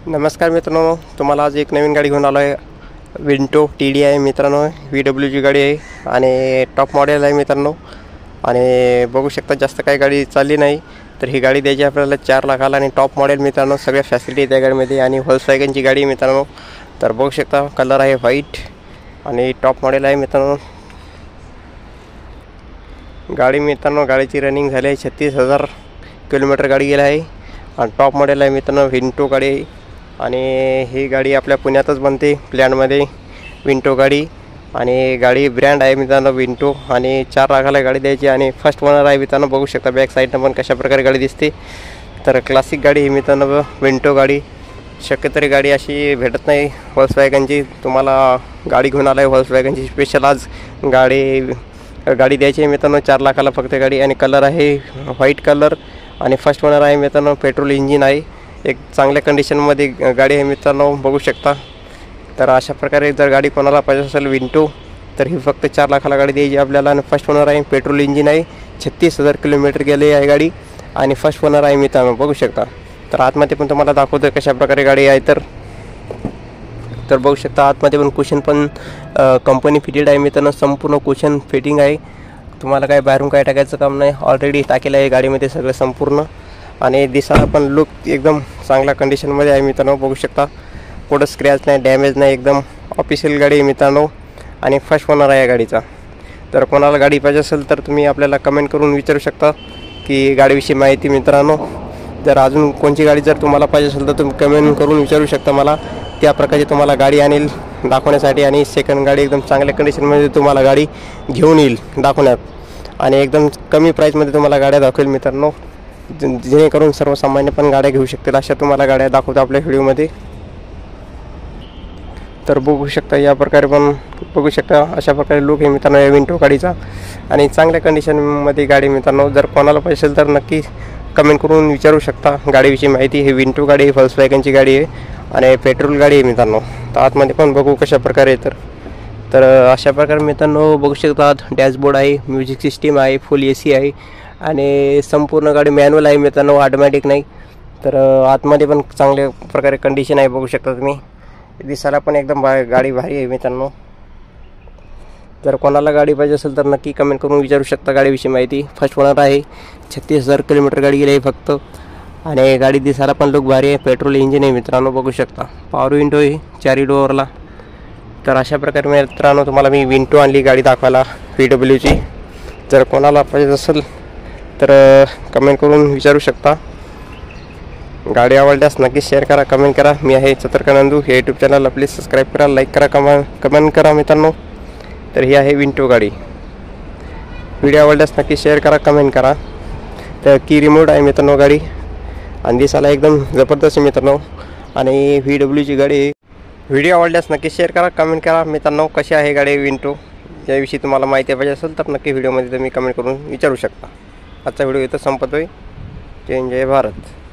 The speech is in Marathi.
नमस्कार मित्रांनो, तुम्हाला आज एक नवीन गाडी घेऊन आलो आहे. विंटो TDI मित्रांनो, VWची गाडी आहे आणि टॉप मॉडेल आहे मित्रांनो. आणि बघू शकता जास्त काही गाडी चालली नाही, तर ही गाडी द्यायची आपल्याला 4 लाखाला आणि टॉप मॉडेल मित्रांनो. सगळ्या फॅसिलिटी त्या गाडीमध्ये आणि व्हॉल्क्सवॅगनची गाडी मित्रांनो. तर बघू शकता कलर आहे व्हाईट आणि टॉप मॉडेल आहे मित्रांनो. गाडी मित्रांनो गाडीची रनिंग झाली आहे 36,000 किलोमीटर गाडी गेली आहे आणि टॉप मॉडेल आहे मित्रांनो. विंटो गाडी आहे आणि ही गाडी आपल्या पुण्यातच बनते प्लॅनमध्ये विंटो गाडी. आणि गाडी ब्रँड आहे मित्रांनो विंटो आणि 4 लाखाला गाडी द्यायची आणि फर्स्ट ओनर आहे मित्रांनो. बघू शकता बॅक साईडनं पण कशा प्रकारे गाडी दिसते. तर क्लासिक गाडी ही मित्रांनो विंटो गाडी. शक्यतरी गाडी अशी भेटत नाही व्हॉल्क्सवॅगनची. तुम्हाला गाडी घेऊन आला आहे व्हॉल्क्सवॅगनची स्पेशल आज गाडी द्यायची आहे मित्रांनो 4 लाखाला फक्त गाडी. आणि कलर आहे व्हाईट कलर आणि फर्स्ट ओनर आहे मित्रांनो. पेट्रोल इंजिन आहे, एक चांगल्या कंडिशनमध्ये गाडी आहे मित्रांनो. बघू शकता. तर अशा प्रकारे जर गाडी कोणाला पाहिजे असेल विंटो तर ही फक्त 4 लाखाला गाडी द्यायची आपल्याला. आणि फर्स्ट ओनर आहे, पेट्रोल इंजिन आहे, 36,000 किलोमीटर गेली आहे गाडी आणि फर्स्ट ओनर आहे मित्रांनो. बघू शकता. तर आतमध्ये पण तुम्हाला दाखवतो कशा प्रकारे गाडी आहे. तर बघू शकता आतमध्ये पण कुशन पण कंपनी फिटेड आहे मित्रांनो. संपूर्ण कुशन फिटिंग आहे. तुम्हाला काय बाहेरून काय टाकायचं काम नाही, ऑलरेडी टाकेलं आहे गाडीमध्ये सगळं संपूर्ण. आणि दिसायला पण लुक एकदम चांगल्या कंडिशनमध्ये आहे मित्रांनो. बघू शकता कुठं स्क्रॅच नाही, डॅमेज नाही, एकदम ऑफिशियल गाडी आहे मित्रांनो. आणि फर्स्ट ओनर आहे या गाडीचा. तर कोणाला गाडी पाहिजे असेल तर तुम्ही आपल्याला कमेंट करून विचारू शकता की गाडीविषयी माहिती मित्रांनो. जर अजून कोणती गाडी जर तुम्हाला पाहिजे असेल तर तुम्ही कमेंट करून विचारू शकता मला. त्या प्रकारची तुम्हाला गाडी आणेल दाखवण्यासाठी. आणि सेकंड गाडी एकदम चांगल्या कंडिशनमध्ये तुम्हाला गाडी घेऊन येईल दाखवण्यात. आणि एकदम कमी प्राईसमध्ये तुम्हाला गाड्या दाखवेल मित्रांनो, जेणेकरून सर्वसामान्य पण गाड्या घेऊ शकतील अशा तुम्हाला गाड्या दाखवतो आपल्या व्हिडिओमध्ये. तर बघू शकता या प्रकारे पण बघू शकता अशा प्रकारे लुक आहे मित्रांनो या विंटो गाडीचा. आणि चांगल्या कंडिशनमध्ये गाडी मित्रांनो. जर कोणाला पाहिजे असेल तर नक्की कमेंट करून विचारू शकता गाडीविषयी माहिती. ही विंटो गाडी आहे, व्हॉल्क्सवॅगनची गाडी आहे आणि पेट्रोल गाडी आहे मित्रांनो. तर आतमध्ये पण बघू कशा प्रकारे. तर अशा प्रकारे मित्रांनो बघू शकतात. डॅशबोर्ड आहे, म्युझिक सिस्टीम आहे, फुल AC आहे आणि संपूर्ण गाडी मॅन्युअल आहे मित्रांनो, ऑटोमॅटिक नाही. तर आतमध्ये पण चांगल्या प्रकारे कंडिशन आहे. बघू शकता तुम्ही. दिसायला पण एकदम गाडी भारी आहे मित्रांनो. जर कोणाला गाडी पाहिजे असेल तर नक्की कमेंट करून विचारू शकता गाडीविषयी माहिती. फर्स्ट ओनर आहे, 36,000 किलोमीटर गाडी गेली आहे फक्त. आणि गाडी दिसायला पण लुक भारी आहे. पेट्रोल इंजिन आहे मित्रांनो. बघू शकता पॉवर विंडो आहे 4 डोअरला. तर अशा प्रकारे मित्रांनो तुम्हाला मी विंटो आणली गाडी दाखवायला VWची. जर कोणाला पाहिजे असेल तर कमेंट करून विचारू शकता. गाडी आवडल्यास नक्की शेअर करा, कमेंट करा. मी आहे चतुर्का नंदू. हे यूट्यूब चॅनलला प्लीज सबस्क्राईब करा, लाईक करा, कमेंट करा मित्रांनो. तर ही आहे विंटो गाडी. व्हिडिओ आवडल्यास नक्की शेअर करा, कमेंट करा. तर की रिमोट आहे मित्रांनो गाडी आणि दिसायला एकदम जबरदस्त मित्रांनो. आणि VWची गाडी. व्हिडिओ आवडल्यास नक्की शेअर करा, कमेंट करा मित्रांनो. कशी आहे गाडी विंटो याविषयी तुम्हाला माहिती पाहिजे असेल तर नक्की व्हिडिओमध्ये तुम्ही कमेंट करून विचारू शकता. आजचा व्हिडिओ इथं संपतोय. जय भारत.